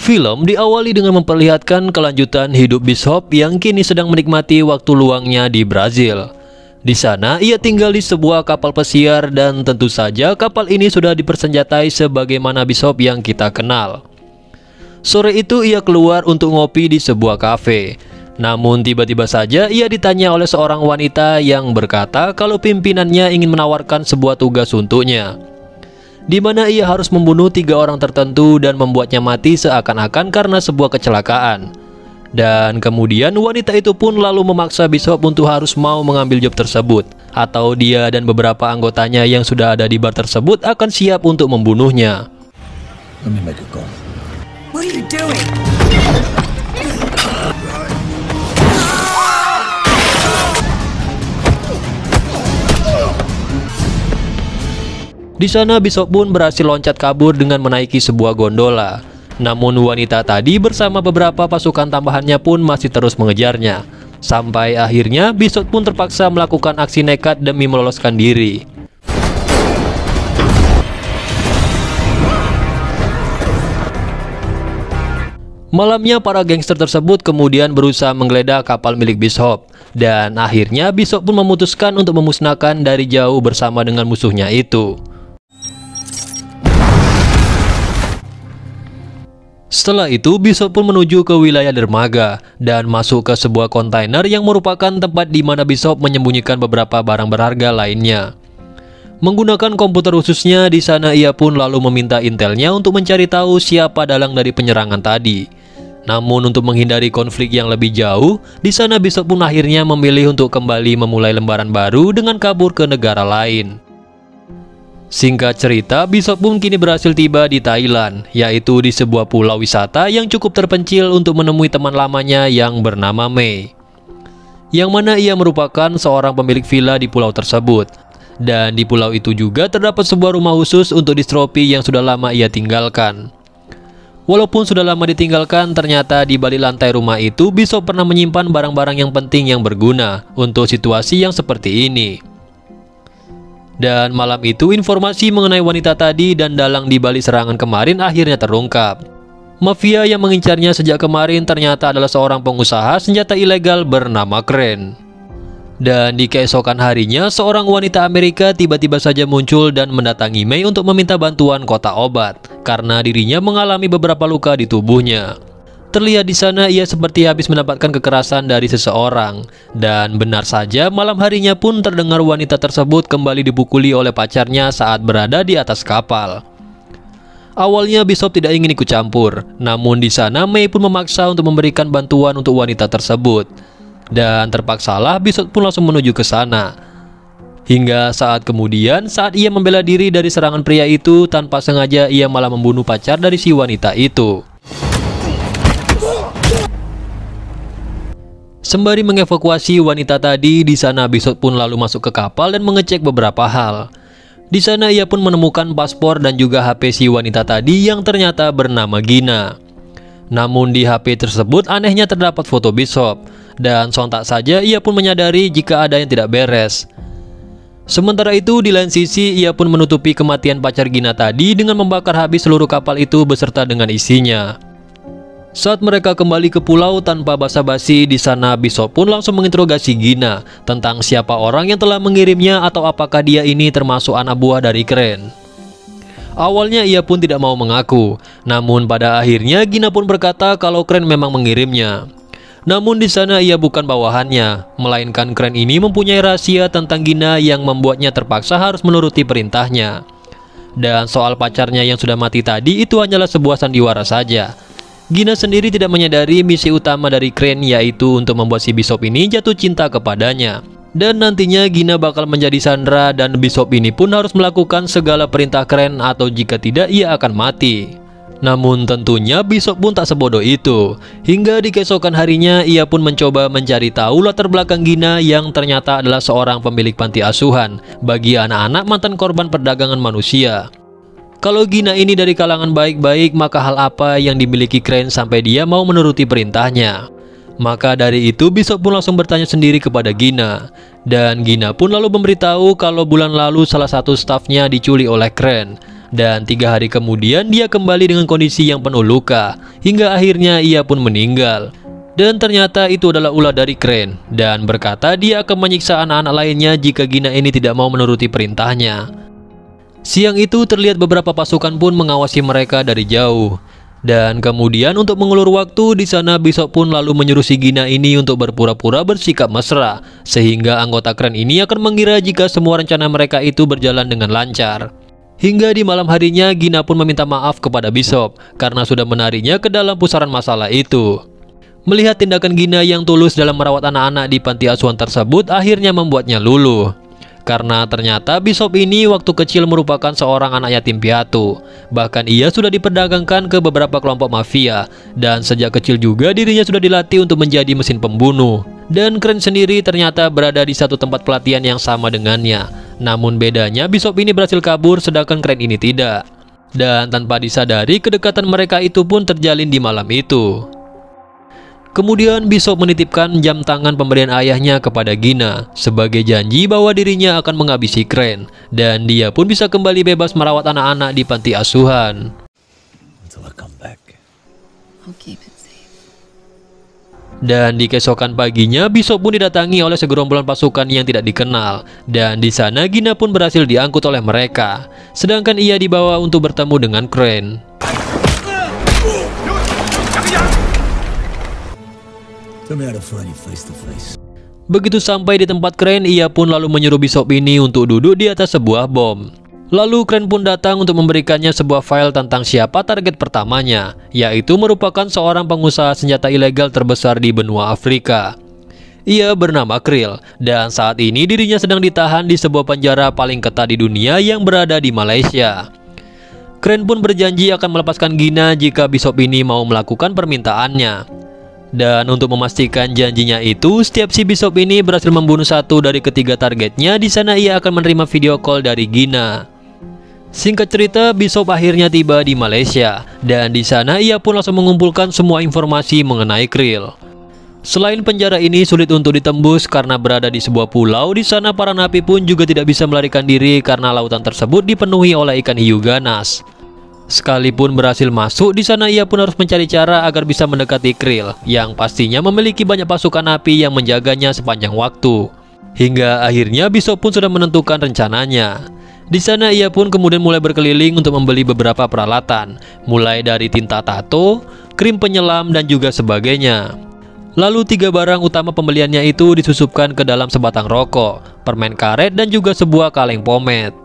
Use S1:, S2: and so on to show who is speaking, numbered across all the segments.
S1: Film diawali dengan memperlihatkan kelanjutan hidup Bishop yang kini sedang menikmati waktu luangnya di Brazil. Di sana ia tinggal di sebuah kapal pesiar dan tentu saja kapal ini sudah dipersenjatai sebagaimana Bishop yang kita kenal. Sore itu ia keluar untuk ngopi di sebuah kafe. Namun tiba-tiba saja ia ditanya oleh seorang wanita yang berkata kalau pimpinannya ingin menawarkan sebuah tugas untuknya, di mana ia harus membunuh 3 orang tertentu dan membuatnya mati seakan-akan karena sebuah kecelakaan. Dan kemudian wanita itu pun lalu memaksa Bishop untuk harus mau mengambil job tersebut, atau dia dan beberapa anggotanya yang sudah ada di bar tersebut akan siap untuk membunuhnya.
S2: Let me make a call.
S3: What are you doing?
S1: Di sana Bishop pun berhasil loncat kabur dengan menaiki sebuah gondola. Namun wanita tadi bersama beberapa pasukan tambahannya pun masih terus mengejarnya. Sampai akhirnya Bishop pun terpaksa melakukan aksi nekat demi meloloskan diri. Malamnya para gangster tersebut kemudian berusaha menggeledah kapal milik Bishop. Dan akhirnya Bishop pun memutuskan untuk memusnahkan dari jauh bersama dengan musuhnya itu. Setelah itu Bishop pun menuju ke wilayah dermaga dan masuk ke sebuah kontainer yang merupakan tempat di mana Bishop menyembunyikan beberapa barang berharga lainnya. Menggunakan komputer khususnya di sana ia pun lalu meminta intelnya untuk mencari tahu siapa dalang dari penyerangan tadi. Namun untuk menghindari konflik yang lebih jauh, di sana Bishop pun akhirnya memilih untuk kembali memulai lembaran baru dengan kabur ke negara lain. Singkat cerita, Bishop pun kini berhasil tiba di Thailand, yaitu di sebuah pulau wisata yang cukup terpencil untuk menemui teman lamanya yang bernama Mei. Yang mana ia merupakan seorang pemilik villa di pulau tersebut. Dan di pulau itu juga terdapat sebuah rumah khusus untuk distrofi yang sudah lama ia tinggalkan. Walaupun sudah lama ditinggalkan, ternyata di balik lantai rumah itu Bishop pernah menyimpan barang-barang yang penting yang berguna untuk situasi yang seperti ini. Dan malam itu informasi mengenai wanita tadi dan dalang di balik serangan kemarin akhirnya terungkap. Mafia yang mengincarnya sejak kemarin ternyata adalah seorang pengusaha senjata ilegal bernama Crane. Dan di keesokan harinya seorang wanita Amerika tiba-tiba saja muncul dan mendatangi Mei untuk meminta bantuan kotak obat karena dirinya mengalami beberapa luka di tubuhnya. Terlihat di sana ia seperti habis mendapatkan kekerasan dari seseorang. Dan benar saja malam harinya pun terdengar wanita tersebut kembali dipukuli oleh pacarnya saat berada di atas kapal. Awalnya Bishop tidak ingin ikut campur, namun di sana Mei pun memaksa untuk memberikan bantuan untuk wanita tersebut. Dan terpaksalah Bishop pun langsung menuju ke sana. Hingga saat kemudian saat ia membela diri dari serangan pria itu, tanpa sengaja ia malah membunuh pacar dari si wanita itu. Sembari mengevakuasi wanita tadi, di sana Bishop pun lalu masuk ke kapal dan mengecek beberapa hal. Di sana ia pun menemukan paspor dan juga HP si wanita tadi yang ternyata bernama Gina. Namun di HP tersebut anehnya terdapat foto Bishop, dan sontak saja ia pun menyadari jika ada yang tidak beres. Sementara itu di lain sisi ia pun menutupi kematian pacar Gina tadi dengan membakar habis seluruh kapal itu beserta dengan isinya. Saat mereka kembali ke pulau tanpa basa-basi, di sana Bishop pun langsung menginterogasi Gina tentang siapa orang yang telah mengirimnya atau apakah dia ini termasuk anak buah dari Crane. Awalnya ia pun tidak mau mengaku, namun pada akhirnya Gina pun berkata kalau Crane memang mengirimnya. Namun di sana ia bukan bawahannya, melainkan Crane ini mempunyai rahasia tentang Gina yang membuatnya terpaksa harus menuruti perintahnya. Dan soal pacarnya yang sudah mati tadi itu hanyalah sebuah sandiwara saja. Gina sendiri tidak menyadari misi utama dari Crane, yaitu untuk membuat si Bishop ini jatuh cinta kepadanya. Dan nantinya Gina bakal menjadi sandera dan Bishop ini pun harus melakukan segala perintah Crane atau jika tidak ia akan mati. Namun tentunya Bishop pun tak sebodoh itu. Hingga di keesokan harinya ia pun mencoba mencari tahu latar belakang Gina yang ternyata adalah seorang pemilik panti asuhan bagi anak-anak mantan korban perdagangan manusia. Kalau Gina ini dari kalangan baik-baik, maka hal apa yang dimiliki Crane sampai dia mau menuruti perintahnya? Maka dari itu Bishop pun langsung bertanya sendiri kepada Gina. Dan Gina pun lalu memberitahu kalau bulan lalu salah satu stafnya diculik oleh Crane. Dan 3 hari kemudian dia kembali dengan kondisi yang penuh luka, hingga akhirnya ia pun meninggal. Dan ternyata itu adalah ulah dari Crane, dan berkata dia akan menyiksa anak-anak lainnya jika Gina ini tidak mau menuruti perintahnya. Siang itu terlihat beberapa pasukan pun mengawasi mereka dari jauh. Dan kemudian untuk mengulur waktu di sana, Bishop pun lalu menyuruh si Gina ini untuk berpura-pura bersikap mesra, sehingga anggota Crane ini akan mengira jika semua rencana mereka itu berjalan dengan lancar. Hingga di malam harinya Gina pun meminta maaf kepada Bishop karena sudah menariknya ke dalam pusaran masalah itu. Melihat tindakan Gina yang tulus dalam merawat anak-anak di panti asuhan tersebut akhirnya membuatnya luluh. Karena ternyata Bishop ini waktu kecil merupakan seorang anak yatim piatu. Bahkan ia sudah diperdagangkan ke beberapa kelompok mafia. Dan sejak kecil juga dirinya sudah dilatih untuk menjadi mesin pembunuh. Dan Crane sendiri ternyata berada di satu tempat pelatihan yang sama dengannya. Namun bedanya Bishop ini berhasil kabur sedangkan Crane ini tidak. Dan tanpa disadari kedekatan mereka itu pun terjalin di malam itu. Kemudian Bishop menitipkan jam tangan pemberian ayahnya kepada Gina sebagai janji bahwa dirinya akan menghabisi Crane dan dia pun bisa kembali bebas merawat anak-anak di panti asuhan.
S2: Until I come back.
S3: I'll keep it safe.
S1: Dan di keesokan paginya Bishop pun didatangi oleh segerombolan pasukan yang tidak dikenal dan di sana Gina pun berhasil diangkut oleh mereka, sedangkan ia dibawa untuk bertemu dengan Crane.
S2: Tell me how to find you face to face.
S1: Begitu sampai di tempat Crane, ia pun lalu menyuruh Bishop ini untuk duduk di atas sebuah bom. Lalu Crane pun datang untuk memberikannya sebuah file tentang siapa target pertamanya, yaitu merupakan seorang pengusaha senjata ilegal terbesar di benua Afrika. Ia bernama Krill, dan saat ini dirinya sedang ditahan di sebuah penjara paling ketat di dunia yang berada di Malaysia. Crane pun berjanji akan melepaskan Gina jika Bishop ini mau melakukan permintaannya. Dan untuk memastikan janjinya itu, setiap si Bishop ini berhasil membunuh satu dari ketiga targetnya. Di sana ia akan menerima video call dari Gina. Singkat cerita, Bishop akhirnya tiba di Malaysia dan di sana ia pun langsung mengumpulkan semua informasi mengenai Krill. Selain penjara ini sulit untuk ditembus karena berada di sebuah pulau, di sana para napi pun juga tidak bisa melarikan diri karena lautan tersebut dipenuhi oleh ikan hiu ganas. Sekalipun berhasil masuk, di sana ia pun harus mencari cara agar bisa mendekati Krill yang pastinya memiliki banyak pasukan napi yang menjaganya sepanjang waktu. Hingga akhirnya Bishop pun sudah menentukan rencananya. Di sana ia pun kemudian mulai berkeliling untuk membeli beberapa peralatan, mulai dari tinta tato, krim penyelam dan juga sebagainya. Lalu 3 barang utama pembeliannya itu disusupkan ke dalam sebatang rokok, permen karet dan juga sebuah kaleng pomade.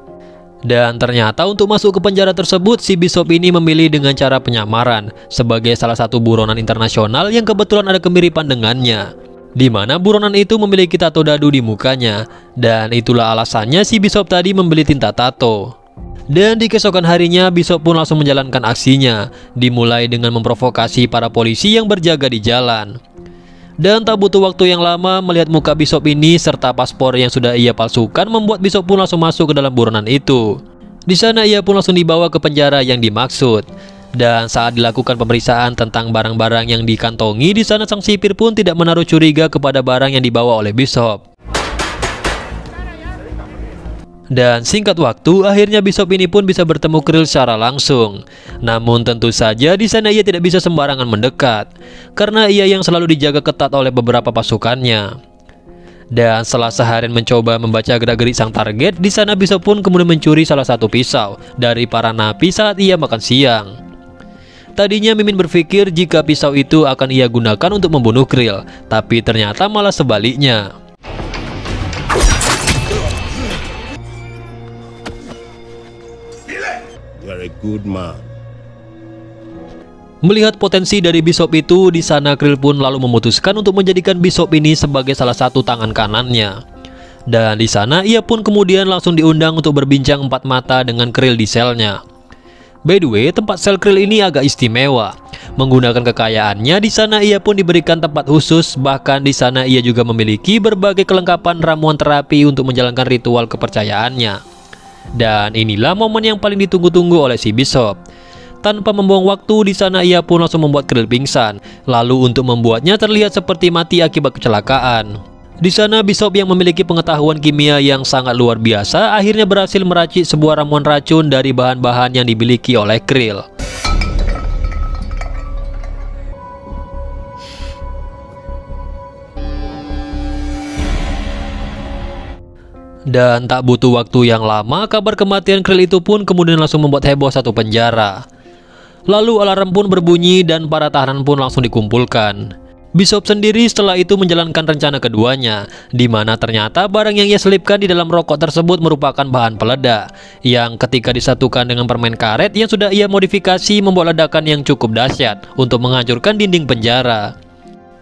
S1: Dan ternyata untuk masuk ke penjara tersebut, si Bishop ini memilih dengan cara penyamaran sebagai salah satu buronan internasional yang kebetulan ada kemiripan dengannya, di mana buronan itu memiliki tato dadu di mukanya. Dan itulah alasannya si Bishop tadi membeli tinta tato. Dan di keesokan harinya Bishop pun langsung menjalankan aksinya, dimulai dengan memprovokasi para polisi yang berjaga di jalan. Dan tak butuh waktu yang lama, melihat muka Bishop ini serta paspor yang sudah ia palsukan membuat Bishop pun langsung masuk ke dalam buronan itu. Di sana ia pun langsung dibawa ke penjara yang dimaksud. Dan saat dilakukan pemeriksaan tentang barang-barang yang dikantongi, di sana sang sipir pun tidak menaruh curiga kepada barang yang dibawa oleh Bishop. Dan singkat waktu, akhirnya Bishop ini pun bisa bertemu Krill secara langsung. Namun tentu saja di sana ia tidak bisa sembarangan mendekat, karena ia yang selalu dijaga ketat oleh beberapa pasukannya. Dan setelah seharian mencoba membaca gerak-gerik sang target, di sana Bishop pun kemudian mencuri salah satu pisau dari para napi saat ia makan siang. Tadinya Mimin berpikir jika pisau itu akan ia gunakan untuk membunuh Krill, tapi ternyata malah sebaliknya.
S2: You're a good man.
S1: Melihat potensi dari Bishop itu, di sana Krill pun lalu memutuskan untuk menjadikan Bishop ini sebagai salah satu tangan kanannya. Dan di sana ia pun kemudian langsung diundang untuk berbincang 4 mata dengan Krill di selnya. By the way, tempat sel Krill ini agak istimewa. Menggunakan kekayaannya, di sana ia pun diberikan tempat khusus, bahkan di sana ia juga memiliki berbagai kelengkapan ramuan terapi untuk menjalankan ritual kepercayaannya. Dan inilah momen yang paling ditunggu-tunggu oleh si Bishop. Tanpa membuang waktu, di sana ia pun langsung membuat Krill pingsan, lalu untuk membuatnya terlihat seperti mati akibat kecelakaan. Di sana Bishop yang memiliki pengetahuan kimia yang sangat luar biasa akhirnya berhasil meracik sebuah ramuan racun dari bahan-bahan yang dimiliki oleh Krill. Dan tak butuh waktu yang lama, kabar kematian Krill itu pun kemudian langsung membuat heboh satu penjara. Lalu alarm pun berbunyi dan para tahanan pun langsung dikumpulkan. Bishop sendiri setelah itu menjalankan rencana keduanya, di mana ternyata barang yang ia selipkan di dalam rokok tersebut merupakan bahan peledak, yang ketika disatukan dengan permen karet yang sudah ia modifikasi membuat ledakan yang cukup dahsyat untuk menghancurkan dinding penjara.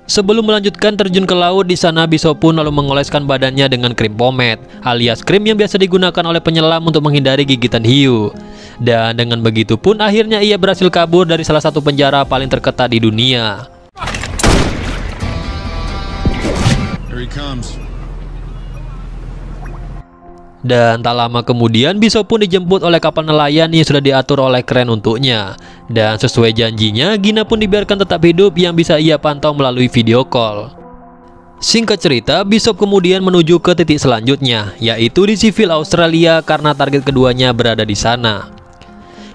S1: Sebelum melanjutkan terjun ke laut, di sana Bishop pun lalu mengoleskan badannya dengan krim pomade, alias krim yang biasa digunakan oleh penyelam untuk menghindari gigitan hiu. Dan dengan begitu pun akhirnya ia berhasil kabur dari salah satu penjara paling terketat di dunia.
S2: Here he comes.
S1: Dan tak lama kemudian Bishop pun dijemput oleh kapal nelayan yang sudah diatur oleh Crane untuknya. Dan sesuai janjinya, Gina pun dibiarkan tetap hidup yang bisa ia pantau melalui video call. Singkat cerita, Bishop kemudian menuju ke titik selanjutnya, yaitu di Seville, Australia, karena target keduanya berada di sana.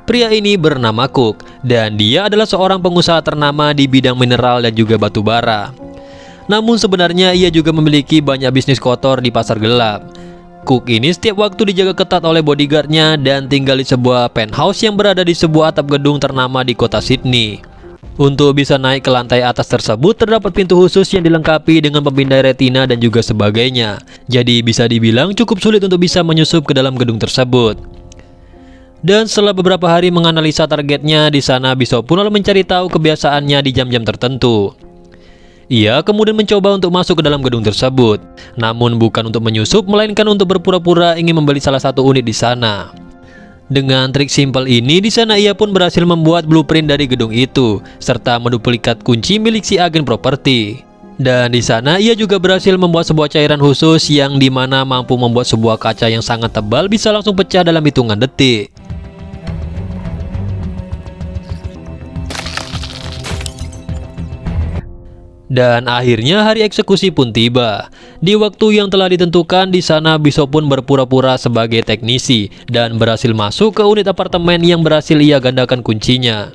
S1: Pria ini bernama Cook, dan dia adalah seorang pengusaha ternama di bidang mineral dan juga batu bara. Namun sebenarnya ia juga memiliki banyak bisnis kotor di pasar gelap. Cook ini setiap waktu dijaga ketat oleh bodyguardnya dan tinggal di sebuah penthouse yang berada di sebuah atap gedung ternama di kota Sydney. Untuk bisa naik ke lantai atas tersebut terdapat pintu khusus yang dilengkapi dengan pemindai retina dan juga sebagainya. Jadi bisa dibilang cukup sulit untuk bisa menyusup ke dalam gedung tersebut. Dan setelah beberapa hari menganalisa targetnya di sana, Bishop pun lalu mencari tahu kebiasaannya di jam-jam tertentu. Ia kemudian mencoba untuk masuk ke dalam gedung tersebut, namun bukan untuk menyusup, melainkan untuk berpura-pura ingin membeli salah satu unit di sana. Dengan trik simpel ini, di sana ia pun berhasil membuat blueprint dari gedung itu, serta menduplikat kunci milik si agen properti. Dan di sana ia juga berhasil membuat sebuah cairan khusus yang dimana mampu membuat sebuah kaca yang sangat tebal bisa langsung pecah dalam hitungan detik. Dan akhirnya hari eksekusi pun tiba. Di waktu yang telah ditentukan, di sana Bishop pun berpura-pura sebagai teknisi dan berhasil masuk ke unit apartemen yang berhasil ia gandakan kuncinya.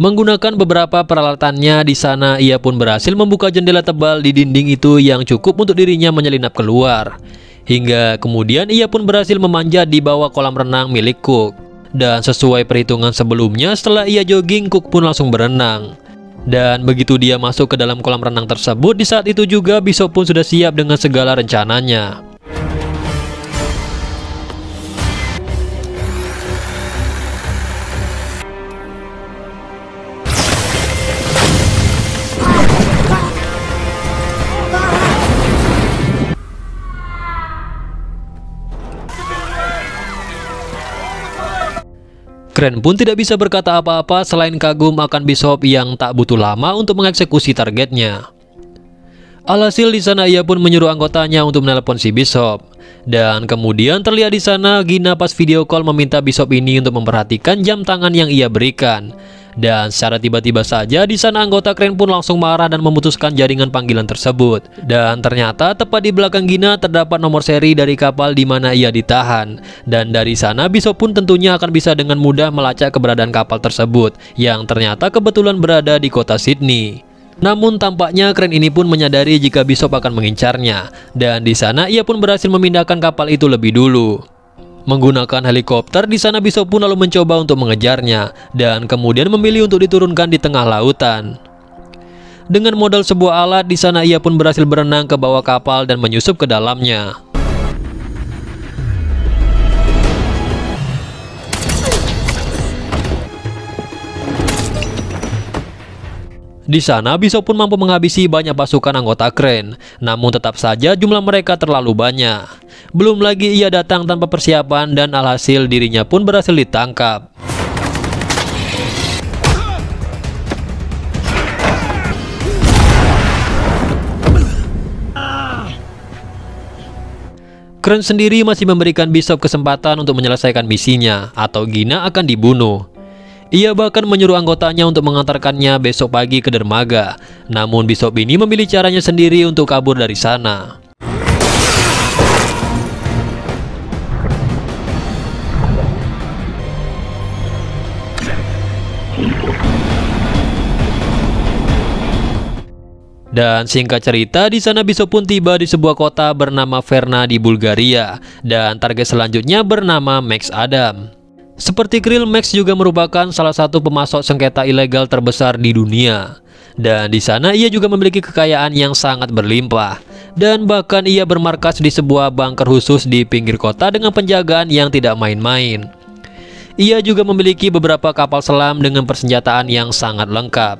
S1: Menggunakan beberapa peralatannya di sana, ia pun berhasil membuka jendela tebal di dinding itu yang cukup untuk dirinya menyelinap keluar. Hingga kemudian ia pun berhasil memanjat di bawah kolam renang milik Cook. Dan sesuai perhitungan sebelumnya, setelah ia jogging, Cook pun langsung berenang. Dan begitu dia masuk ke dalam kolam renang tersebut, di saat itu juga Bishop pun sudah siap dengan segala rencananya. Crane pun tidak bisa berkata apa-apa selain kagum akan Bishop yang tak butuh lama untuk mengeksekusi targetnya. Alhasil di sana ia pun menyuruh anggotanya untuk menelpon si Bishop. Dan kemudian terlihat di sana Gina pas video call meminta Bishop ini untuk memperhatikan jam tangan yang ia berikan. Dan secara tiba-tiba saja di sana anggota Crane pun langsung marah dan memutuskan jaringan panggilan tersebut. Dan ternyata tepat di belakang Gina terdapat nomor seri dari kapal di mana ia ditahan. Dan dari sana Bishop pun tentunya akan bisa dengan mudah melacak keberadaan kapal tersebut yang ternyata kebetulan berada di kota Sydney. Namun tampaknya Crane ini pun menyadari jika Bishop akan mengincarnya. Dan di sana ia pun berhasil memindahkan kapal itu lebih dulu. Menggunakan helikopter, di sana Bishop pun lalu mencoba untuk mengejarnya dan kemudian memilih untuk diturunkan di tengah lautan. Dengan modal sebuah alat, di sana ia pun berhasil berenang ke bawah kapal dan menyusup ke dalamnya. Di sana Bishop pun mampu menghabisi banyak pasukan anggota Crane, namun tetap saja jumlah mereka terlalu banyak. Belum lagi ia datang tanpa persiapan dan alhasil dirinya pun berhasil ditangkap. Crane sendiri masih memberikan Bishop kesempatan untuk menyelesaikan misinya, atau Gina akan dibunuh. Ia bahkan menyuruh anggotanya untuk mengantarkannya besok pagi ke dermaga. Namun Bishop ini memilih caranya sendiri untuk kabur dari sana. Dan singkat cerita, di sana Bishop pun tiba di sebuah kota bernama Verna di Bulgaria, dan target selanjutnya bernama Max Adam. Seperti Krill, Max juga merupakan salah satu pemasok sengketa ilegal terbesar di dunia. Dan di sana ia juga memiliki kekayaan yang sangat berlimpah. Dan bahkan ia bermarkas di sebuah bunker khusus di pinggir kota dengan penjagaan yang tidak main-main. Ia juga memiliki beberapa kapal selam dengan persenjataan yang sangat lengkap.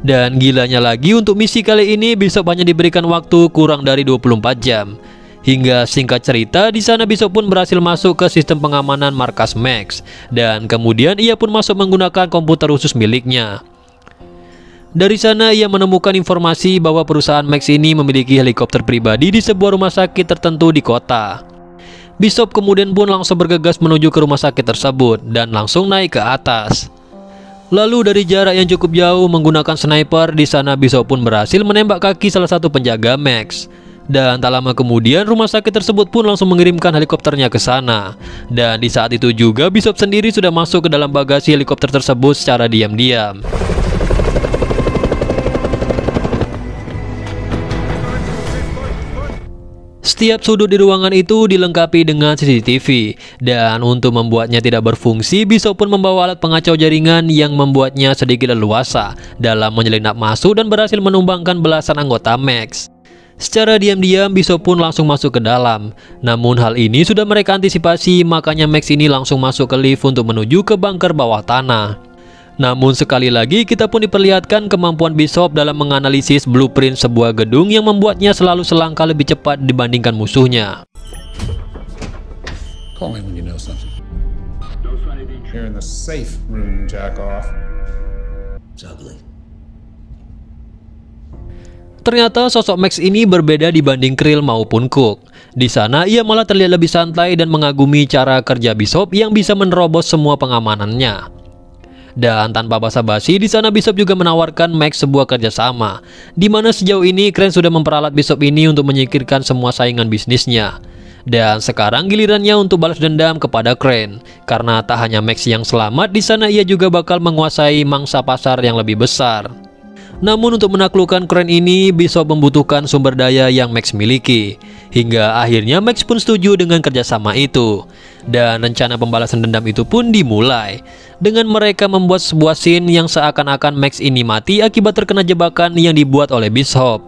S1: Dan gilanya lagi, untuk misi kali ini Bishop hanya diberikan waktu kurang dari 24 jam. Hingga singkat cerita, di sana Bishop pun berhasil masuk ke sistem pengamanan markas Max. Dan kemudian ia pun masuk menggunakan komputer khusus miliknya. Dari sana ia menemukan informasi bahwa perusahaan Max ini memiliki helikopter pribadi di sebuah rumah sakit tertentu di kota. Bishop kemudian pun langsung bergegas menuju ke rumah sakit tersebut dan langsung naik ke atas. Lalu dari jarak yang cukup jauh menggunakan sniper, di sana Bishop pun berhasil menembak kaki salah satu penjaga Max. Dan tak lama kemudian rumah sakit tersebut pun langsung mengirimkan helikopternya ke sana. Dan di saat itu juga Bishop sendiri sudah masuk ke dalam bagasi helikopter tersebut secara diam-diam. Setiap sudut di ruangan itu dilengkapi dengan CCTV, dan untuk membuatnya tidak berfungsi, Bishop pun membawa alat pengacau jaringan yang membuatnya sedikit leluasa dalam menyelinap masuk dan berhasil menumbangkan belasan anggota Max. Secara diam-diam Bishop pun langsung masuk ke dalam. Namun hal ini sudah mereka antisipasi, makanya Max ini langsung masuk ke lift untuk menuju ke bunker bawah tanah. Namun sekali lagi kita pun diperlihatkan kemampuan Bishop dalam menganalisis blueprint sebuah gedung yang membuatnya selalu selangkah lebih cepat dibandingkan musuhnya.
S2: Call me when you know something.
S4: You're in the safe room, jack off.
S2: It's ugly.
S1: Ternyata sosok Max ini berbeda dibanding Krill maupun Cook. Di sana ia malah terlihat lebih santai dan mengagumi cara kerja Bishop yang bisa menerobos semua pengamanannya. Dan tanpa basa-basi, di sana Bishop juga menawarkan Max sebuah kerjasama, di mana sejauh ini Crane sudah memperalat Bishop ini untuk menyingkirkan semua saingan bisnisnya. Dan sekarang gilirannya untuk balas dendam kepada Crane, karena tak hanya Max yang selamat, di sana ia juga bakal menguasai mangsa pasar yang lebih besar. Namun untuk menaklukkan Crane ini, Bishop membutuhkan sumber daya yang Max miliki. Hingga akhirnya Max pun setuju dengan kerjasama itu. Dan rencana pembalasan dendam itu pun dimulai, dengan mereka membuat sebuah scene yang seakan-akan Max ini mati akibat terkena jebakan yang dibuat oleh Bishop.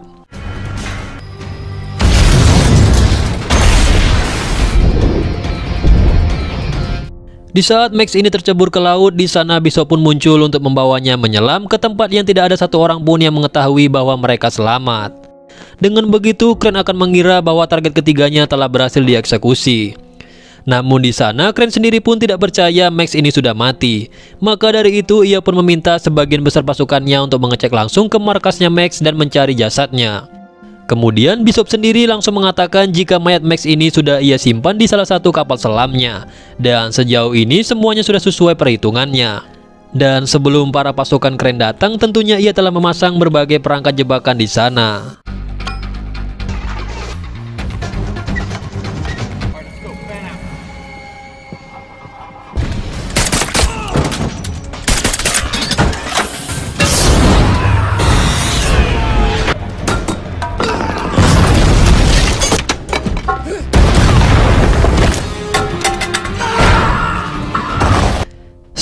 S1: Di saat Max ini tercebur ke laut, di sana Bishop pun muncul untuk membawanya menyelam ke tempat yang tidak ada satu orang pun yang mengetahui bahwa mereka selamat. Dengan begitu, Crane akan mengira bahwa target ketiganya telah berhasil dieksekusi. Namun di sana Crane sendiri pun tidak percaya Max ini sudah mati. Maka dari itu ia pun meminta sebagian besar pasukannya untuk mengecek langsung ke markasnya Max dan mencari jasadnya. Kemudian Bishop sendiri langsung mengatakan jika mayat Max ini sudah ia simpan di salah satu kapal selamnya. Dan sejauh ini semuanya sudah sesuai perhitungannya. Dan sebelum para pasukan Crane datang, tentunya ia telah memasang berbagai perangkat jebakan di sana.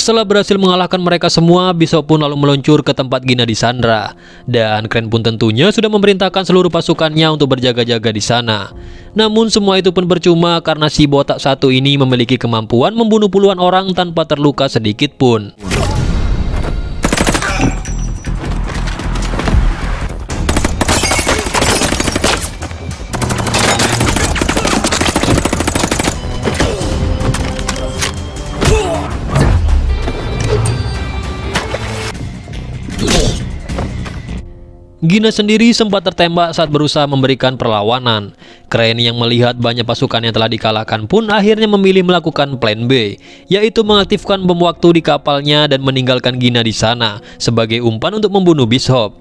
S1: Setelah berhasil mengalahkan mereka semua, Bishop pun lalu meluncur ke tempat Gina disandra. Dan Crane pun tentunya sudah memerintahkan seluruh pasukannya untuk berjaga-jaga di sana. Namun semua itu pun percuma karena si botak satu ini memiliki kemampuan membunuh puluhan orang tanpa terluka sedikit pun. Gina sendiri sempat tertembak saat berusaha memberikan perlawanan. Crane yang melihat banyak pasukan yang telah dikalahkan pun akhirnya memilih melakukan plan B, yaitu mengaktifkan bom waktu di kapalnya dan meninggalkan Gina di sana sebagai umpan untuk membunuh Bishop.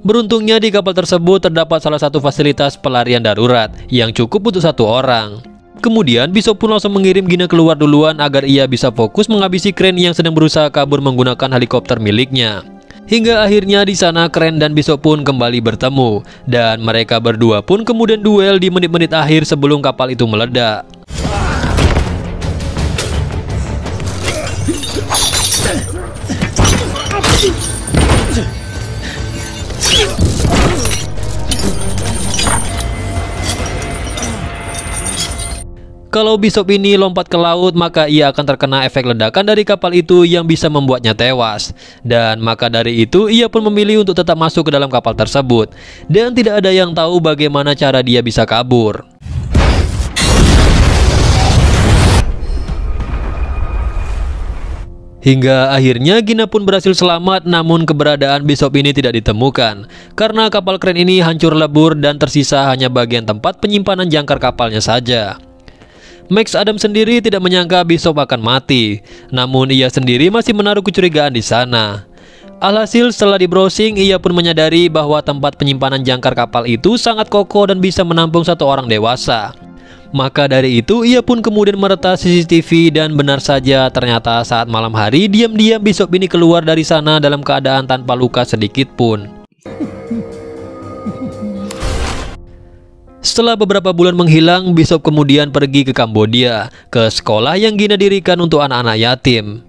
S1: Beruntungnya di kapal tersebut terdapat salah satu fasilitas pelarian darurat yang cukup untuk satu orang. Kemudian Bishop pun langsung mengirim Gina keluar duluan agar ia bisa fokus menghabisi Crane yang sedang berusaha kabur menggunakan helikopter miliknya. Hingga akhirnya di sana Crane dan Bishop pun kembali bertemu, dan mereka berdua pun kemudian duel di menit-menit akhir sebelum kapal itu meledak. Kalau Bishop ini lompat ke laut, maka ia akan terkena efek ledakan dari kapal itu yang bisa membuatnya tewas. Dan maka dari itu ia pun memilih untuk tetap masuk ke dalam kapal tersebut. Dan tidak ada yang tahu bagaimana cara dia bisa kabur. Hingga akhirnya Gina pun berhasil selamat, namun keberadaan Bishop ini tidak ditemukan. Karena kapal Crane ini hancur lebur dan tersisa hanya bagian tempat penyimpanan jangkar kapalnya saja. Max Adam sendiri tidak menyangka Bishop akan mati, namun ia sendiri masih menaruh kecurigaan di sana. Alhasil setelah di browsing, ia pun menyadari bahwa tempat penyimpanan jangkar kapal itu sangat kokoh dan bisa menampung satu orang dewasa. Maka dari itu ia pun kemudian meretas CCTV, dan benar saja ternyata saat malam hari diam-diam Bishop ini keluar dari sana dalam keadaan tanpa luka sedikit pun. Setelah beberapa bulan menghilang, Bishop kemudian pergi ke Kambodia, ke sekolah yang Gina dirikan untuk anak-anak yatim.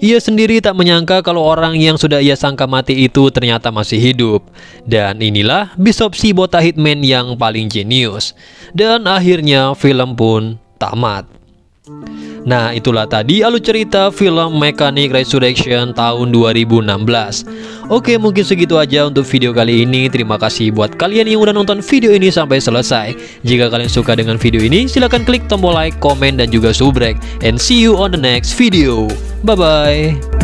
S1: Ia sendiri tak menyangka kalau orang yang sudah ia sangka mati itu ternyata masih hidup. Dan inilah Bishop si botak hitman yang paling jenius. Dan akhirnya film pun tamat. Nah, itulah tadi alur cerita film Mechanic Resurrection tahun 2016. Oke, mungkin segitu aja untuk video kali ini. Terima kasih buat kalian yang udah nonton video ini sampai selesai. Jika kalian suka dengan video ini, silahkan klik tombol like, komen, dan juga subrek. And see you on the next video. Bye-bye.